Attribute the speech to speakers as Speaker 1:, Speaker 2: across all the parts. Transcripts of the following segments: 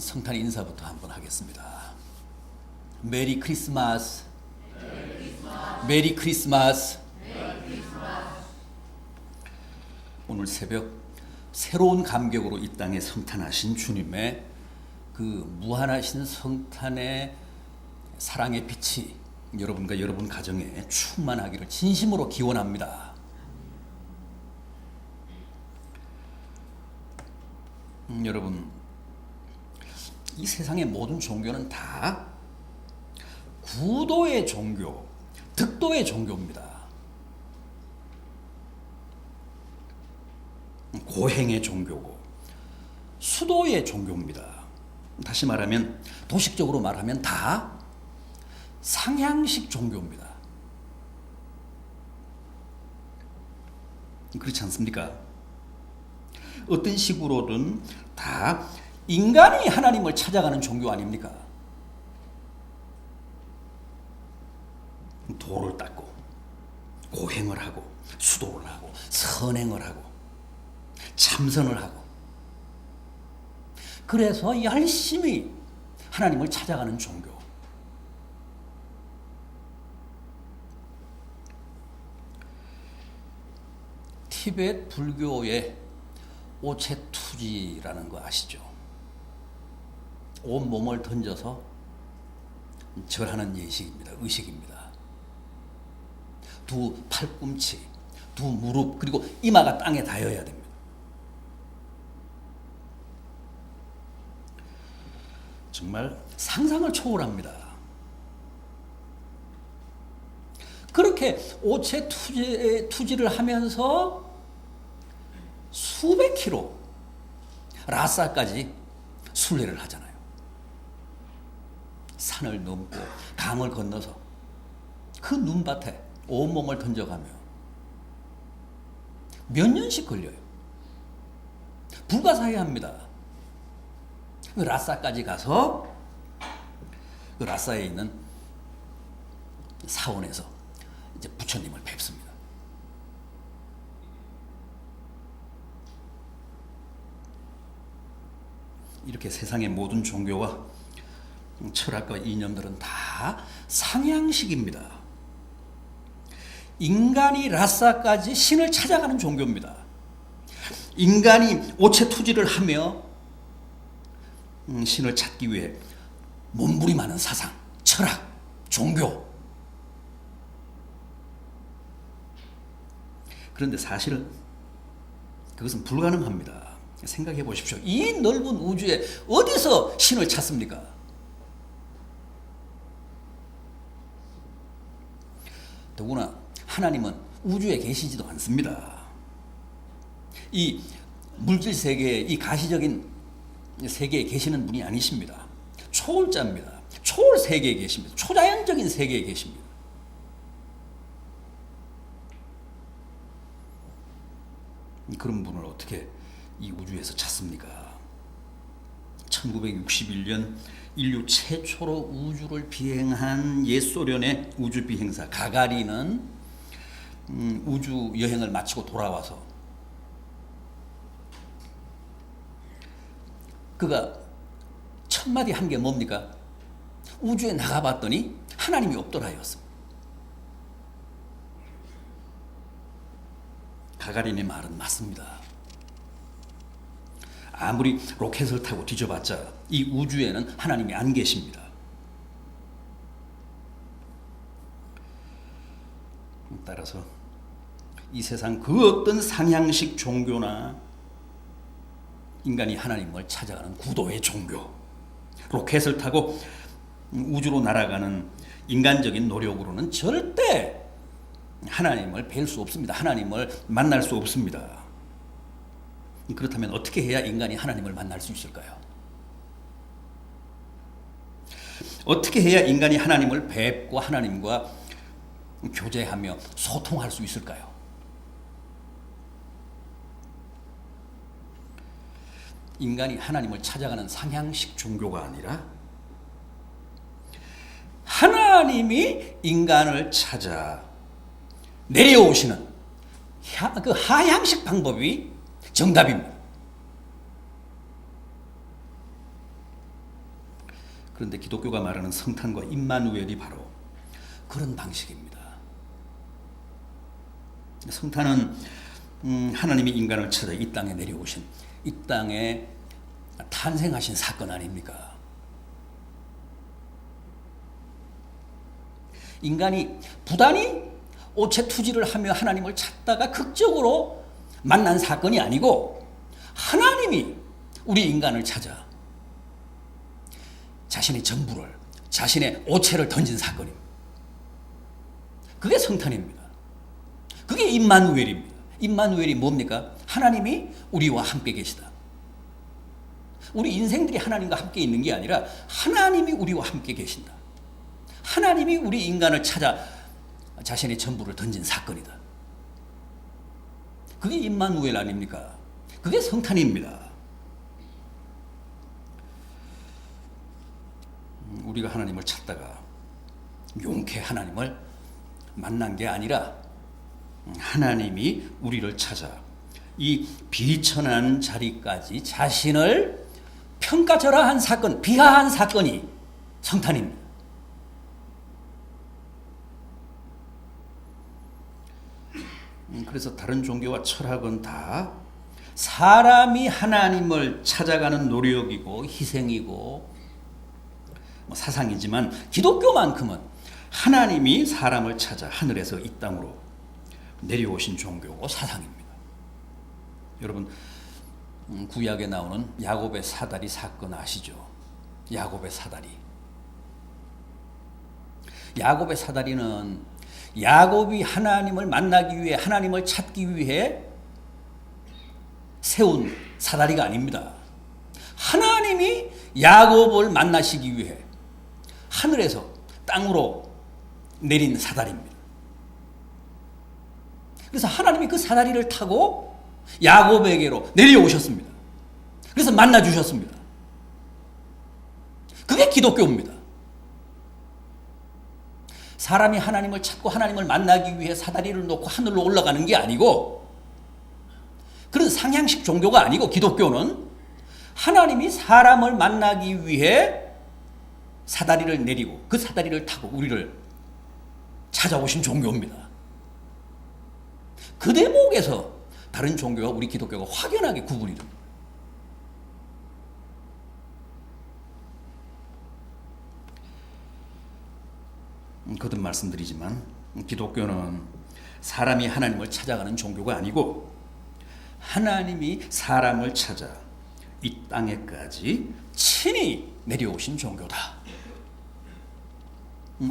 Speaker 1: 성탄 인사부터 한번 하겠습니다. 메리 크리스마스. 메리 크리스마스. 오늘 새벽 새로운 감격으로 이 땅에 성탄하신 주님의 그 무한하신 성탄의 사랑의 빛이 여러분과 여러분 가정에 충만하기를 진심으로 기원합니다. 여러분, 이 세상의 모든 종교는 다 구도의 종교, 득도의 종교입니다. 고행의 종교고 수도의 종교입니다. 다시 말하면, 도식적으로 말하면 다 상향식 종교입니다. 그렇지 않습니까? 어떤 식으로든 다 인간이 하나님을 찾아가는 종교 아닙니까? 도를 닦고 고행을 하고 수도를 하고 선행을 하고 참선을 하고, 그래서 열심히 하나님을 찾아가는 종교. 티베트 불교의 오체투지라는 거 아시죠? 온 몸을 던져서 절하는 예식입니다. 의식입니다. 두 팔꿈치, 두 무릎, 그리고 이마가 땅에 닿아야 됩니다. 정말 상상을 초월합니다. 그렇게 오체투지를 하면서 수백 킬로 라싸까지 순례를 하잖아요. 산을 넘고 강을 건너서 그 눈밭에 온몸을 던져가며 몇 년씩 걸려요. 불가사의합니다. 그 라싸까지 가서 그 라싸에 있는 사원에서 이제 부처님을 뵙습니다. 이렇게 세상의 모든 종교와 철학과 이념들은 다 상향식입니다. 인간이 라싸까지 신을 찾아가는 종교입니다. 인간이 오체투지를 하며 신을 찾기 위해 몸부림하는 사상, 철학, 종교. 그런데 사실은 그것은 불가능합니다. 생각해 보십시오. 이 넓은 우주에 어디서 신을 찾습니까? 더구나 하나님은 우주에 계시지도 않습니다. 이 물질 세계에, 이 가시적인 세계에 계시는 분이 아니십니다. 초월자입니다. 초월 세계에 계십니다. 초자연적인 세계에 계십니다. 그런 분을 어떻게 이 우주에서 찾습니까? 1961년 인류 최초로 우주를 비행한 옛 소련의 우주 비행사 가가린은 우주 여행을 마치고 돌아와서 그가 첫 마디 한 게 뭡니까? 우주에 나가봤더니 하나님이 없더라였습니다. 가가린의 말은 맞습니다. 아무리 로켓을 타고 뒤져봤자 이 우주에는 하나님이 안 계십니다. 따라서 이 세상 그 어떤 상향식 종교나 인간이 하나님을 찾아가는 구도의 종교, 로켓을 타고 우주로 날아가는 인간적인 노력으로는 절대 하나님을 뵐 수 없습니다. 하나님을 만날 수 없습니다. 그렇다면 어떻게 해야 인간이 하나님을 만날 수 있을까요? 어떻게 해야 인간이 하나님을 뵙고 하나님과 교제하며 소통할 수 있을까요? 인간이 하나님을 찾아가는 상향식 종교가 아니라 하나님이 인간을 찾아 내려오시는 그 하향식 방법이 정답입니다. 그런데 기독교가 말하는 성탄과 임마누엘이 바로 그런 방식입니다. 성탄은 하나님이 인간을 찾아 이 땅에 내려오신, 이 땅에 탄생하신 사건 아닙니까? 인간이 부단히 오체투지를 하며 하나님을 찾다가 극적으로 만난 사건이 아니고 하나님이 우리 인간을 찾아 자신의 전부를, 자신의 오체를 던진 사건입니다. 그게 성탄입니다. 그게 임마누엘입니다. 임마누엘이 뭡니까? 하나님이 우리와 함께 계시다. 우리 인생들이 하나님과 함께 있는 게 아니라 하나님이 우리와 함께 계신다. 하나님이 우리 인간을 찾아 자신의 전부를 던진 사건이다. 그게 임마누엘 아닙니까? 그게 성탄입니다. 우리가 하나님을 찾다가 용케 하나님을 만난 게 아니라 하나님이 우리를 찾아 이 비천한 자리까지 자신을 평가절하한 사건, 비하한 사건이 성탄입니다. 그래서 다른 종교와 철학은 다 사람이 하나님을 찾아가는 노력이고 희생이고 사상이지만 기독교만큼은 하나님이 사람을 찾아 하늘에서 이 땅으로 내려오신 종교고 사상입니다. 여러분, 구약에 나오는 야곱의 사다리 사건 아시죠? 야곱의 사다리. 야곱의 사다리는 야곱이 하나님을 만나기 위해, 하나님을 찾기 위해 세운 사다리가 아닙니다. 하나님이 야곱을 만나시기 위해 하늘에서 땅으로 내린 사다리입니다. 그래서 하나님이 그 사다리를 타고 야곱에게로 내려오셨습니다. 그래서 만나주셨습니다. 그게 기독교입니다. 사람이 하나님을 찾고 하나님을 만나기 위해 사다리를 놓고 하늘로 올라가는 게 아니고 그런 상향식 종교가 아니고 기독교는 하나님이 사람을 만나기 위해 사다리를 내리고 그 사다리를 타고 우리를 찾아오신 종교입니다. 그 대목에서 다른 종교와 우리 기독교가 확연하게 구분이 됩니다. 거듭 말씀드리지만 기독교는 사람이 하나님을 찾아가는 종교가 아니고 하나님이 사람을 찾아 이 땅에까지 친히 내려오신 종교다.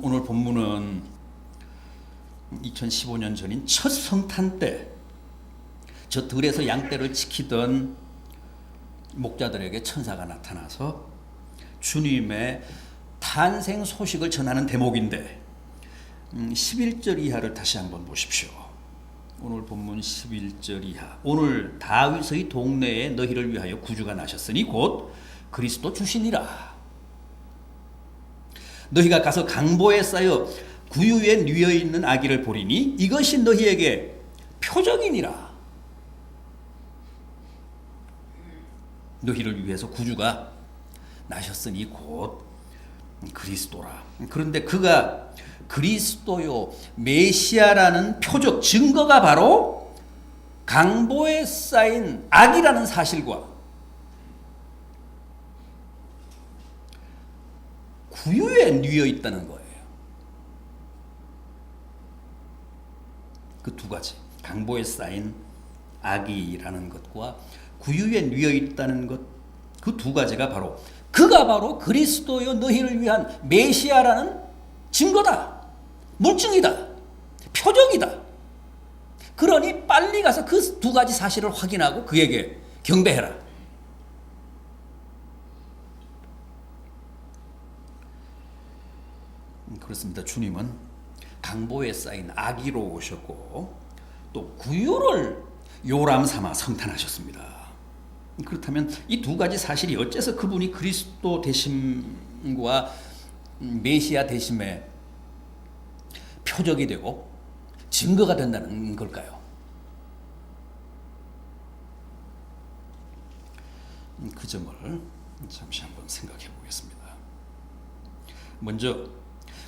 Speaker 1: 오늘 본문은 2015년 전인 첫 성탄 때 저 들에서 양떼를 지키던 목자들에게 천사가 나타나서 주님의 탄생 소식을 전하는 대목인데 11절 이하를 다시 한번 보십시오. 오늘 본문 11절 이하. 오늘 다윗의 동네에 너희를 위하여 구주가 나셨으니 곧 그리스도 주시니라. 너희가 가서 강보에 쌓여 구유에 뉘어 있는 아기를 보리니 이것이 너희에게 표적이니라. 너희를 위해서 구주가 나셨으니 곧 그리스도라. 그런데 그가 그리스도요 메시아라는 표적 증거가 바로 강보에 쌓인 아기라는 사실과 구유에 뉘어 있다는 거예요. 그 두 가지, 강보에 쌓인 아기라는 것과 구유에 뉘어 있다는 것, 그 두 가지가 바로 그가 바로 그리스도요 너희를 위한 메시아라는 증거다, 물증이다, 표적이다. 그러니 빨리 가서 그 두 가지 사실을 확인하고 그에게 경배해라. 그렇습니다. 주님은 강보에 쌓인 아기로 오셨고 또 구유를 요람 삼아 성탄하셨습니다. 그렇다면 이 두 가지 사실이 어째서 그분이 그리스도 되심과 메시아 되심의 표적이 되고 증거가 된다는 걸까요? 그 점을 잠시 한번 생각해 보겠습니다. 먼저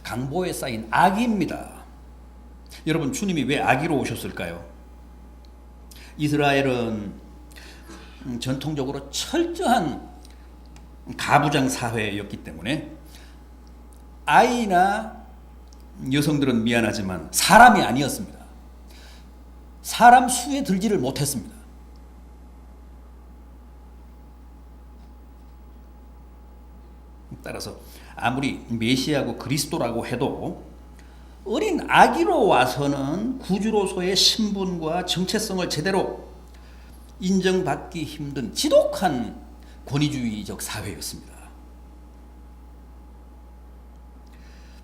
Speaker 1: 강보에 쌓인 악입니다. 여러분, 주님이 왜 악의로 오셨을까요? 이스라엘은 전통적으로 철저한 가부장 사회였기 때문에 아이나 여성들은 미안하지만 사람이 아니었습니다. 사람 수에 들지를 못했습니다. 따라서 아무리 메시아고 그리스도라고 해도 어린 아기로 와서는 구주로서의 신분과 정체성을 제대로 인정받기 힘든 지독한 권위주의적 사회였습니다.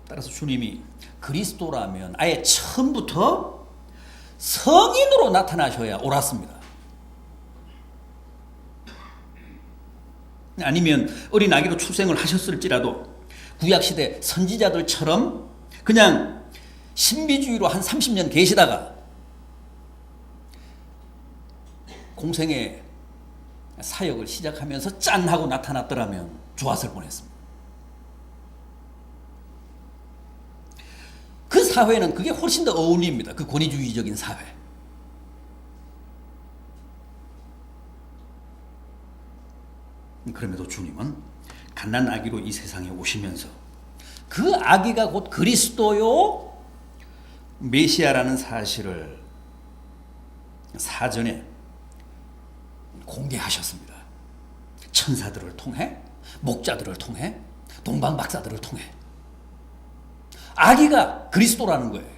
Speaker 1: 따라서 주님이 그리스도라면 아예 처음부터 성인으로 나타나셔야 옳았습니다. 아니면 어린 아기로 출생을 하셨을지라도 구약시대 선지자들처럼 그냥 신비주의로 한 30년 계시다가 공생의 사역을 시작하면서 짠 하고 나타났더라면 좋았을 뻔했습니다. 그 사회는 그게 훨씬 더 어울립니다. 그 권위주의적인 사회. 그럼에도 주님은 갓난 아기로 이 세상에 오시면서 그 아기가 곧 그리스도요 메시아라는 사실을 사전에 공개하셨습니다. 천사들을 통해, 목자들을 통해, 동방박사들을 통해 아기가 그리스도라는 거예요.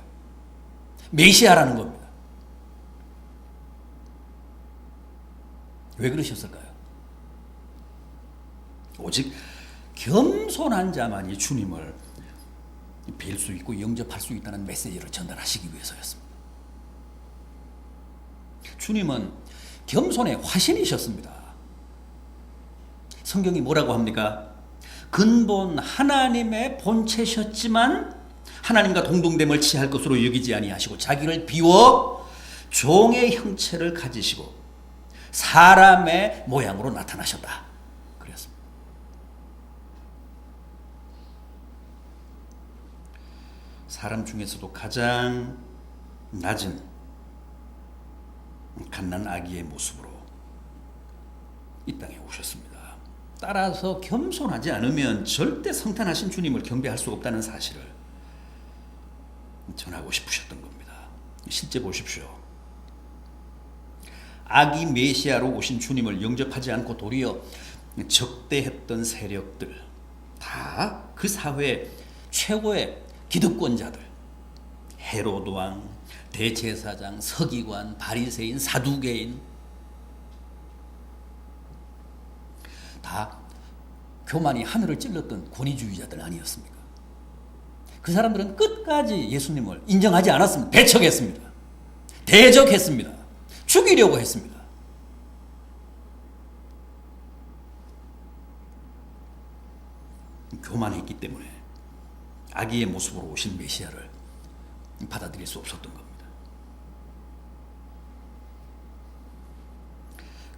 Speaker 1: 메시아라는 겁니다. 왜 그러셨을까요? 오직 겸손한 자만이 주님을 뵐 수 있고 영접할 수 있다는 메시지를 전달하시기 위해서였습니다. 주님은 겸손의 화신이셨습니다. 성경이 뭐라고 합니까? 근본 하나님의 본체셨지만 하나님과 동등됨을 취할 것으로 여기지 아니하시고 자기를 비워 종의 형체를 가지시고 사람의 모양으로 나타나셨다. 그랬습니다. 사람 중에서도 가장 낮은 갓난 아기의 모습으로 이 땅에 오셨습니다. 따라서 겸손하지 않으면 절대 성탄하신 주님을 경배할 수 없다는 사실을 전하고 싶으셨던 겁니다. 실제 보십시오. 아기 메시아로 오신 주님을 영접하지 않고 도리어 적대했던 세력들, 다 그 사회의 최고의 기득권자들, 헤로드 왕, 대제사장, 서기관, 바리새인, 사두개인, 다 교만이 하늘을 찔렀던 권위주의자들 아니었습니까? 그 사람들은 끝까지 예수님을 인정하지 않았습니다. 배척했습니다. 대적했습니다. 죽이려고 했습니다. 교만했기 때문에 아기의 모습으로 오신 메시아를 받아들일 수 없었던 겁니다.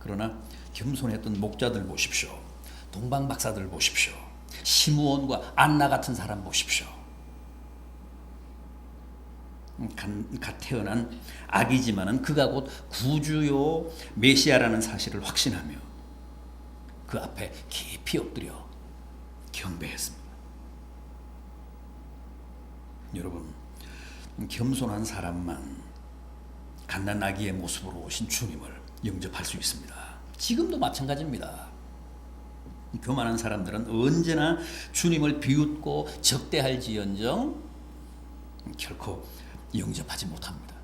Speaker 1: 그러나 겸손했던 목자들 보십시오. 동방박사들 보십시오. 시므온과 안나 같은 사람 보십시오. 갓 태어난 아기지만은 그가 곧 구주요 메시아라는 사실을 확신하며 그 앞에 깊이 엎드려 경배했습니다. 여러분, 겸손한 사람만 갓난 아기의 모습으로 오신 주님을 영접할 수 있습니다. 지금도 마찬가지입니다. 교만한 사람들은 언제나 주님을 비웃고 적대할지언정 결코 영접하지 못합니다.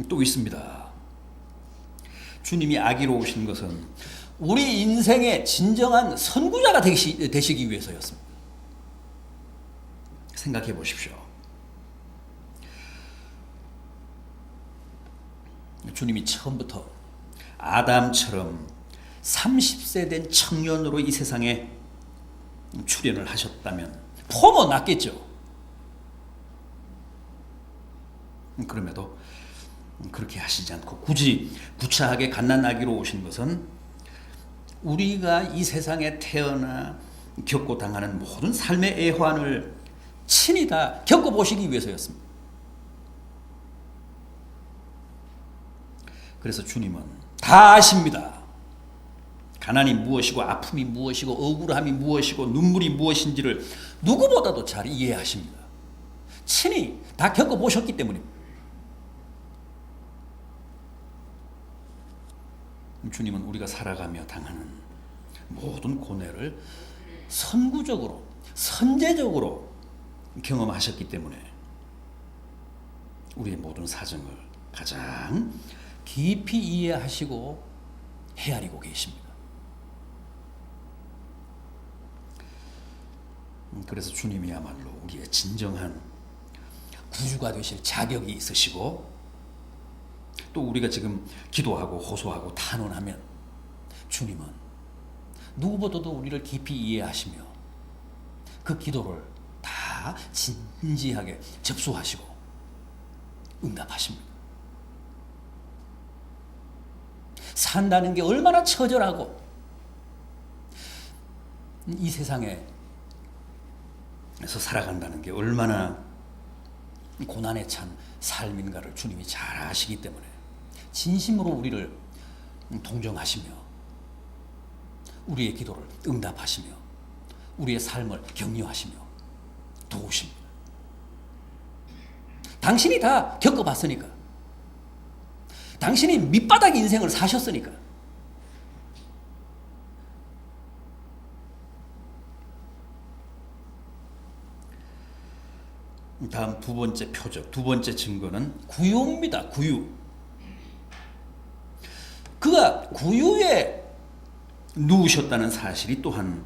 Speaker 1: 또 있습니다. 주님이 아기로 오신 것은 우리 인생의 진정한 선구자가 되시기 위해서였습니다. 생각해 보십시오. 주님이 처음부터 아담처럼 30세 된 청년으로 이 세상에 출현을 하셨다면 포모 났겠죠. 그럼에도 그렇게 하시지 않고 굳이 구차하게 갓난 아기로 오신 것은 우리가 이 세상에 태어나 겪고 당하는 모든 삶의 애환을 친히 다 겪어보시기 위해서였습니다. 그래서 주님은 다 아십니다. 가난이 무엇이고 아픔이 무엇이고 억울함이 무엇이고 눈물이 무엇인지를 누구보다도 잘 이해하십니다. 친히 다 겪어보셨기 때문입니다. 주님은 우리가 살아가며 당하는 모든 고뇌를 선구적으로, 선제적으로 경험하셨기 때문에 우리의 모든 사정을 가장 깊이 이해하시고 헤아리고 계십니다. 그래서 주님이야말로 우리의 진정한 구주가 되실 자격이 있으시고, 또 우리가 지금 기도하고 호소하고 탄원하면 주님은 누구보다도 우리를 깊이 이해하시며 그 기도를 다 진지하게 접수하시고 응답하십니다. 산다는 게 얼마나 처절하고 이 세상에서 살아간다는 게 얼마나 고난에 찬 삶인가를 주님이 잘 아시기 때문에 진심으로 우리를 동정하시며 우리의 기도를 응답하시며 우리의 삶을 격려하시며 도우십니다. 당신이 다 겪어봤으니까, 당신이 밑바닥 인생을 사셨으니까. 다음 두 번째 표적, 두 번째 증거는 구유입니다. 구유. 그가 구유에 누우셨다는 사실이 또한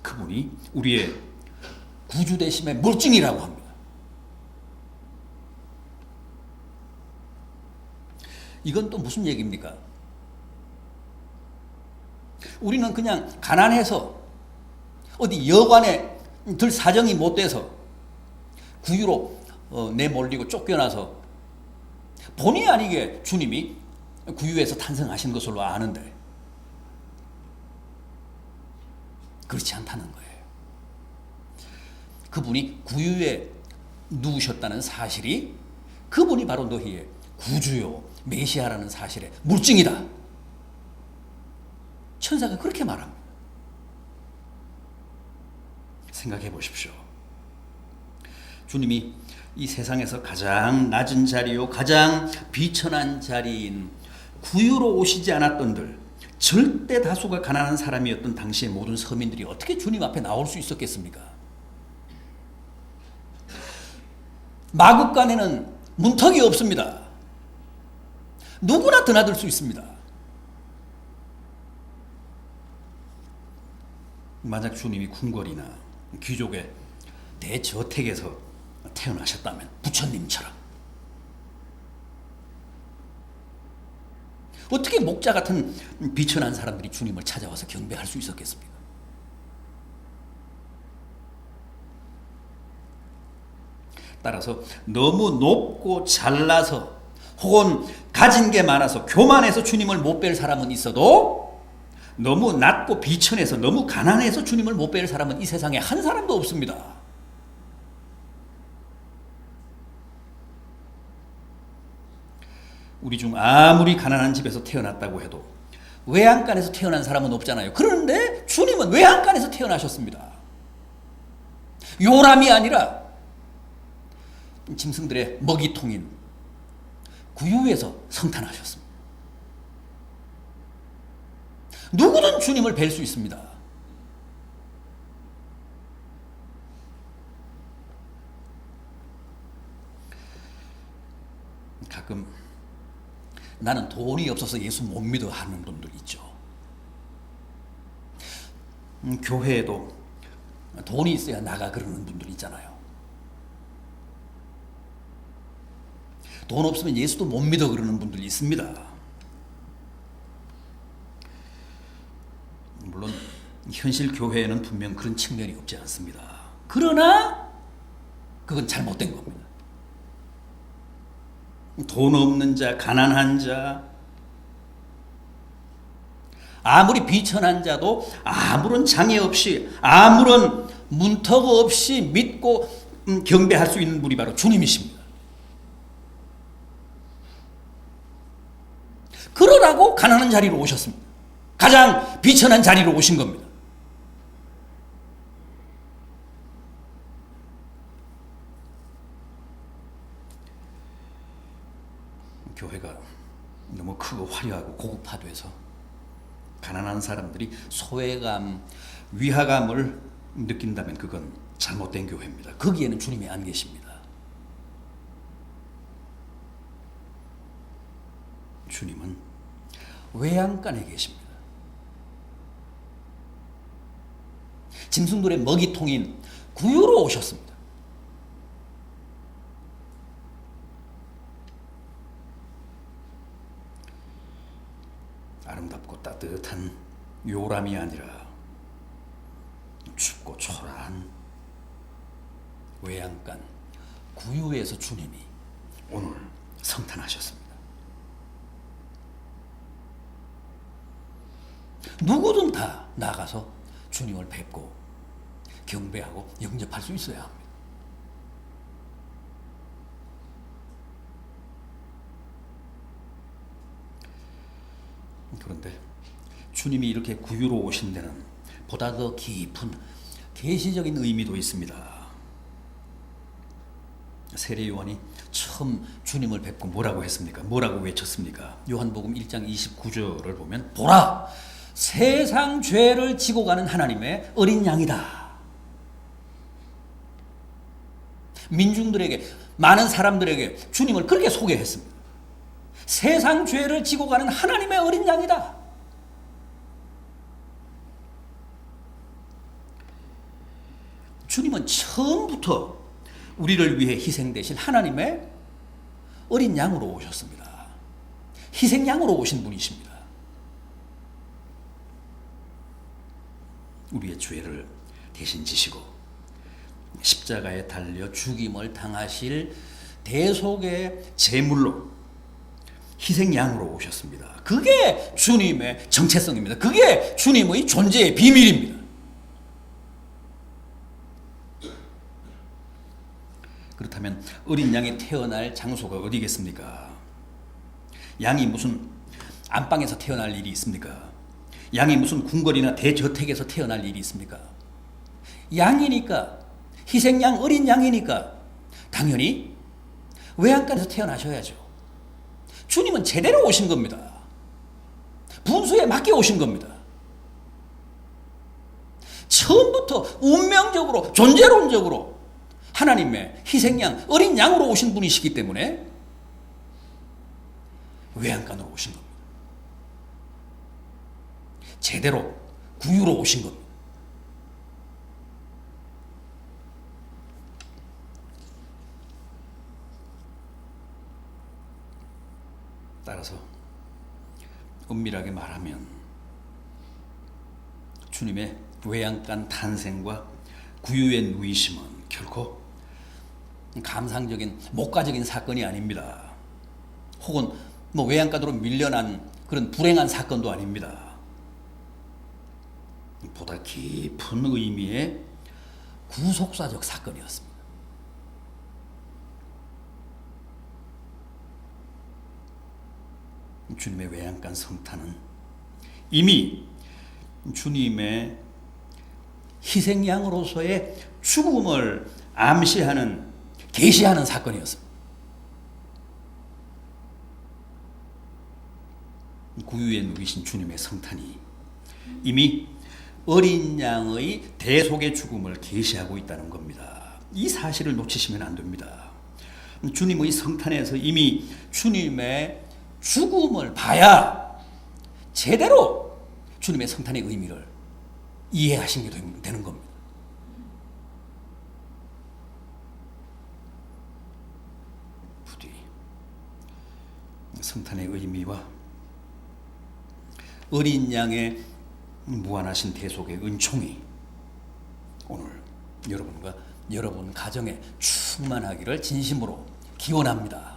Speaker 1: 그분이 우리의 구주되심의 물증이라고 합니다. 이건 또 무슨 얘기입니까? 우리는 그냥 가난해서 어디 여관에 들 사정이 못 돼서 구유로 내몰리고 쫓겨나서 본의 아니게 주님이 구유에서 탄생하신 것으로 아는데 그렇지 않다는 거예요. 그분이 구유에 누우셨다는 사실이 그분이 바로 너희의 구주요 메시아라는 사실의 물증이다. 천사가 그렇게 말합니다. 생각해 보십시오. 주님이 이 세상에서 가장 낮은 자리요 가장 비천한 자리인 구유로 오시지 않았던들, 절대 다수가 가난한 사람이었던 당시의 모든 서민들이 어떻게 주님 앞에 나올 수 있었겠습니까? 마국간에는 문턱이 없습니다. 누구나 드나들 수 있습니다. 만약 주님이 궁궐이나 귀족의 대저택에서 태어나셨다면, 부처님처럼 어떻게 목자 같은 비천한 사람들이 주님을 찾아와서 경배할 수 있었겠습니까? 따라서 너무 높고 잘나서 혹은 가진 게 많아서 교만해서 주님을 못 뵐 사람은 있어도 너무 낮고 비천해서 너무 가난해서 주님을 못 뵐 사람은 이 세상에 한 사람도 없습니다. 우리 중 아무리 가난한 집에서 태어났다고 해도 외양간에서 태어난 사람은 없잖아요. 그런데 주님은 외양간에서 태어나셨습니다. 요람이 아니라 짐승들의 먹이통인 구유에서 성탄하셨습니다. 누구든 주님을 뵐 수 있습니다. 가끔 나는 돈이 없어서 예수 못 믿어 하는 분들 있죠. 교회에도 돈이 있어야 나가 그러는 분들 있잖아요. 돈 없으면 예수도 못 믿어 그러는 분들이 있습니다. 물론 현실 교회에는 분명 그런 측면이 없지 않습니다. 그러나 그건 잘못된 겁니다. 돈 없는 자, 가난한 자, 아무리 비천한 자도 아무런 장애 없이 아무런 문턱 없이 믿고 경배할 수 있는 분이 바로 주님이십니다. 그러라고 가난한 자리로 오셨습니다. 가장 비천한 자리로 오신 겁니다. 교회가 너무 크고 화려하고 고급화돼서 가난한 사람들이 소외감, 위화감을 느낀다면 그건 잘못된 교회입니다. 거기에는 주님이 안 계십니다. 주님은 외양간에 계십니다. 짐승들의 먹이통인 구유로 오셨습니다. 아름답고 따뜻한 요람이 아니라 춥고 초라한 외양간 구유에서 주님이 오늘 성탄하셨습니다. 누구든 다 나가서 주님을 뵙고 경배하고 영접할 수 있어야 합니다. 그런데 주님이 이렇게 구유로 오신 데는 보다 더 깊은 계시적인 의미도 있습니다. 세례 요한이 처음 주님을 뵙고 뭐라고 했습니까? 뭐라고 외쳤습니까? 요한복음 1장 29절을 보면 보라! 세상 죄를 지고 가는 하나님의 어린 양이다. 민중들에게, 많은 사람들에게 주님을 그렇게 소개했습니다. 세상 죄를 지고 가는 하나님의 어린 양이다. 주님은 처음부터 우리를 위해 희생되신 하나님의 어린 양으로 오셨습니다. 희생양으로 오신 분이십니다. 우리의 죄를 대신 지시고 십자가에 달려 죽임을 당하실 대속의 제물로 희생양으로 오셨습니다. 그게 주님의 정체성입니다. 그게 주님의 존재의 비밀입니다. 그렇다면 어린 양이 태어날 장소가 어디겠습니까? 양이 무슨 안방에서 태어날 일이 있습니까? 양이 무슨 궁궐이나 대저택에서 태어날 일이 있습니까? 양이니까, 희생양 어린 양이니까 당연히 외양간에서 태어나셔야죠. 주님은 제대로 오신 겁니다. 분수에 맞게 오신 겁니다. 처음부터 운명적으로, 존재론적으로 하나님의 희생양, 어린 양으로 오신 분이시기 때문에 외양간으로 오신 겁니다. 제대로 구유로 오신 겁니다. 따라서 엄밀하게 말하면 주님의 외양간 탄생과 구유의 누이심은 결코 감상적인 목가적인 사건이 아닙니다. 혹은 뭐 외양간으로 밀려난 그런 불행한 사건도 아닙니다. 보다 깊은 의미의 구속사적 사건이었습니다. 주님의 외양간 성탄은 이미 주님의 희생양으로서의 죽음을 암시하는, 계시하는 사건이었습니다. 구유에 누이신 주님의 성탄이 이미 어린 양의 대속의 죽음을 계시하고 있다는 겁니다. 이 사실을 놓치시면 안 됩니다. 주님의 성탄에서 이미 주님의 죽음을 봐야 제대로 주님의 성탄의 의미를 이해하시게 되는 겁니다. 부디 성탄의 의미와 어린 양의 무한하신 대속의 은총이 오늘 여러분과 여러분 가정에 충만하기를 진심으로 기원합니다.